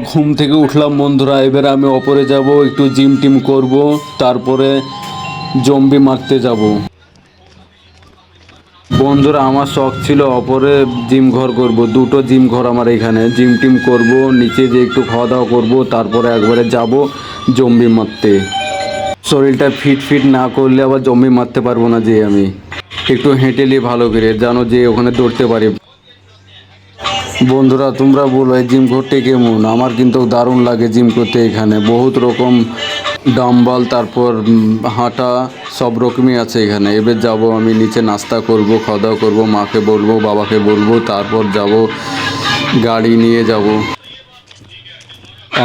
ঘুম থেকে উঠলাম বন্ধুরা, এবারে আমি ওপরে যাব, একটু জিম টিম করব, তারপরে জম্বি মারতে যাব। বন্ধুরা আমার শখ ছিল ওপরে জিম ঘর করব, দুটো জিম ঘর আমার এখানে, জিম টিম করব, নিচে যে একটু খাওয়া দাওয়া করব, তারপরে একবারে যাব জম্বি মারতে। শরীরটা ফিট ফিট না করলে আবার জম্বি মারতে পারবো না, যে আমি একটু হেঁটে নিই ভালো করে, জানো যে ওখানে দৌড়তে পারি। বন্ধুরা তোমরা বলো এই জিম করতে কেমন? আমার কিন্তু দারুণ লাগে জিম করতে। এখানে বহুত রকম ডাম্বাল, তারপর হাঁটা, সব রকমই আছে এখানে। এবার যাব আমি নিচে, নাস্তা করব, খাওয়া দাওয়া করবো, মাকে বলবো, বাবাকে বলবো, তারপর যাব গাড়ি নিয়ে যাব।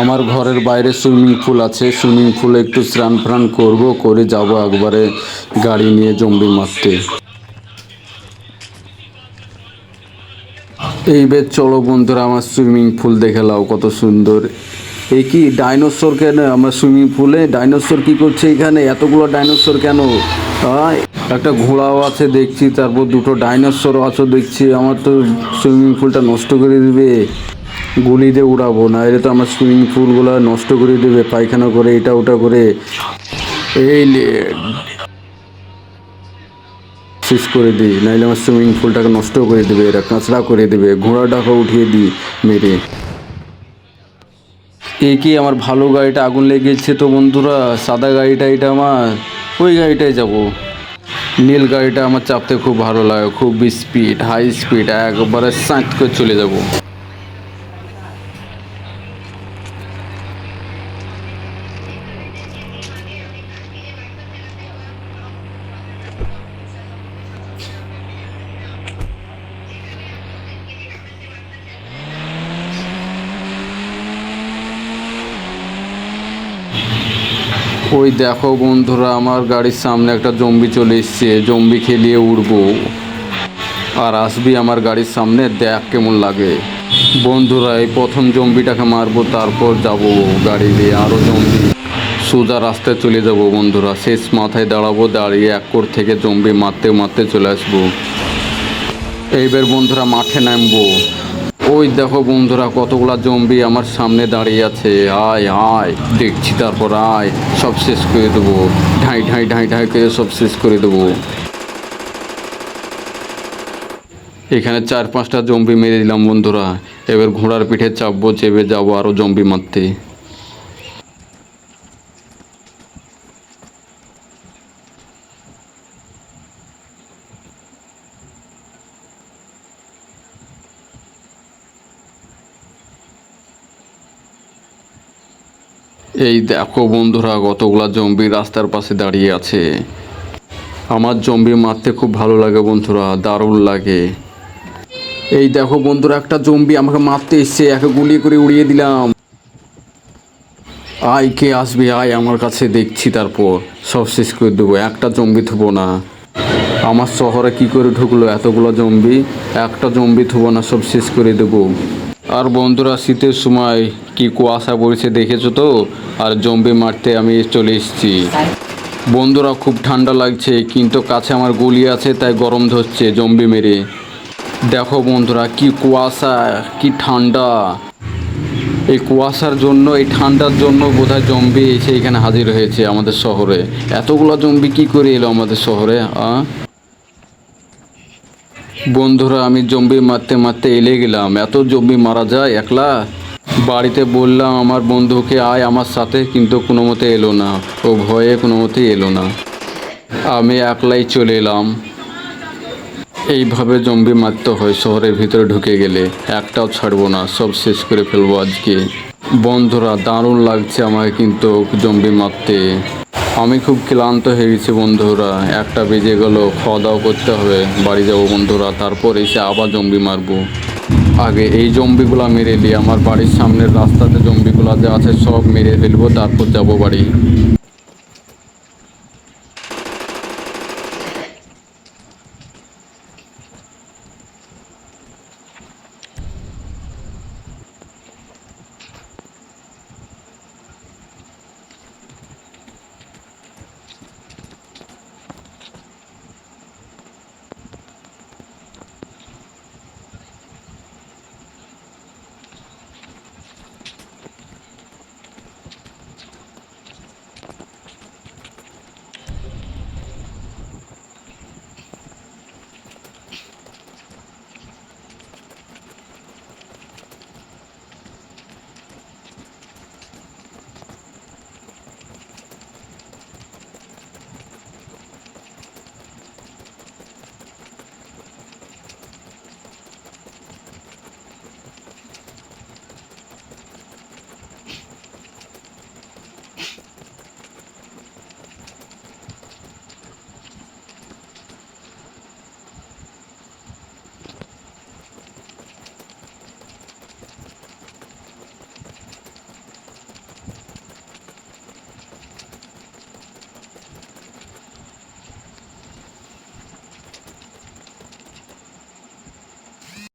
আমার ঘরের বাইরে সুইমিং পুল আছে, সুইমিং পুলে একটু স্নান ফ্রান করবো, করে যাব একবারে গাড়ি নিয়ে জম্বি মারতে। এইবার চলো বন্ধুরা, আমার সুইমিং পুল দেখে নাও কত সুন্দর। এই কি ডাইনোসর কেন আমার সুইমিং পুলে? ডাইনোসর কি করছে এখানে? এতগুলো ডাইনোসর কেন? একটা ঘোড়াও আছে দেখছি, তারপর দুটো ডাইনোসরও আছে দেখছি। আমার তো সুইমিং পুলটা নষ্ট করে দিবে, গুলি দিয়ে উড়াবো না, এটা তো আমার সুইমিং পুলগুলো নষ্ট করে দেবে, পায়খানা করে এটা ওটা করে এই শেষ করে দিই, নাহলে আমার সুইমিং পুলটাকে নষ্ট করে দেবে, এরা কাঁচড়া করে দেবে। ঘোড়াটাকে উঠিয়ে দিই মেরে। এ কি আমার ভালো গাড়িটা আগুন লেগেছে তো বন্ধুরা, সাদা গাড়িটা এটা আমার, ওই গাড়িটায় যাব। নীল গাড়িটা আমার চাপতে খুব ভালো লাগে, খুব স্পিড, হাই স্পিড, একবারে সাঁত করে চলে যাব। ওই দেখো বন্ধুরা, আমার গাড়ির সামনে একটা জম্বি চলে এসছে, জম্বি খেলিয়ে উড়বো আর আসবি আমার গাড়ির সামনে, দেখ কেমন লাগে। বন্ধুরা এই প্রথম জম্বিটাকে মারবো, তারপর যাব গাড়ি নিয়ে আরও জম্বি। সোজা রাস্তায় চলে যাব বন্ধুরা, শেষ মাথায় দাঁড়াবো, দাঁড়িয়ে এক কোর থেকে জম্বি মারতে মারতে চলে আসবো। এইবার বন্ধুরা মাঠে নামবো। ওই দেখো বন্ধুরা কতগুলা জম্বি আমার সামনে দাঁড়িয়ে আছে, আয় আয় দেখছি, তারপর আয়, সব শেষ করে দেবো, ঢাই ঢাই ঢাই ঢাই করে সব শেষ করে দেবো। এখানে 4-5টা জম্বি মেরে দিলাম বন্ধুরা, এবার ঘোড়ার পিঠে চাপবো, চেপে যাবো আরও জম্বি মারতে। এই দেখো বন্ধুরা কতগুলা জম্বি রাস্তার পাশে দাঁড়িয়ে আছে। আমার জম্বি মারতে খুব ভালো লাগে বন্ধুরা, দারুণ লাগে। এই দেখো বন্ধুরা একটা জম্বি আমাকে মারতে এসছে, একে গুলি করে উড়িয়ে দিলাম। আয় কে আসবি, আয় আমার কাছে, দেখছি তারপর সব শেষ করে দেবো, একটা জম্বি থুবো না। আমার শহরে কি করে ঢুকলো এতগুলো জম্বি? একটা জম্বি থুবো না, সব শেষ করে দেবো। আর বন্ধুরা শীতের সময় কি কুয়াশা পড়েছে দেখেছো তো, আর জম্বি মারতে আমি চলে এসেছি। বন্ধুরা খুব ঠান্ডা লাগছে, কিন্তু কাছে আমার গুলি আছে, তাই গরম ধরছে জম্বি মেরে। দেখো বন্ধুরা কি কুয়াশা, কি ঠান্ডা। এই কুয়াশার জন্য, এই ঠান্ডার জন্য বোধহয় জম্বি এসে এখানে হাজির হয়েছে আমাদের শহরে। এতগুলো জম্বি কি করে এলো আমাদের শহরে? বন্ধুরা আমি জম্বি মারতে মারতে এলে গেলাম, এত জম্বি মারা যায় একলা? বাড়িতে বললাম আমার বন্ধুকে আয় আমার সাথে, কিন্তু কোনো মতে এলো না, ও ভয়ে কোনো মতেই এলো না। আমি একলাই চলে এলাম। এইভাবে জম্বি মারতে হয় শহরের ভিতরে ঢুকে গেলে, একটাও ছাড়বো না, সব শেষ করে ফেলবো আজকে। বন্ধুরা দারুণ লাগছে আমাকে কিন্তু জম্বি মারতে। আমি খুব ক্লান্ত হয়ে গেছি বন্ধুরা, 1টা বেজে গেল, খাওয়া দাওয়া করতে হবে, বাড়ি যাবো বন্ধুরা, তারপর এসে আবার জম্বি মারবো। আগে এই জম্বিগুলা মেরে নিই, আমার বাড়ির সামনের রাস্তাতে জম্বিগুলা যে আছে সব মেরে ফেলবো, তারপর যাবো বাড়ি।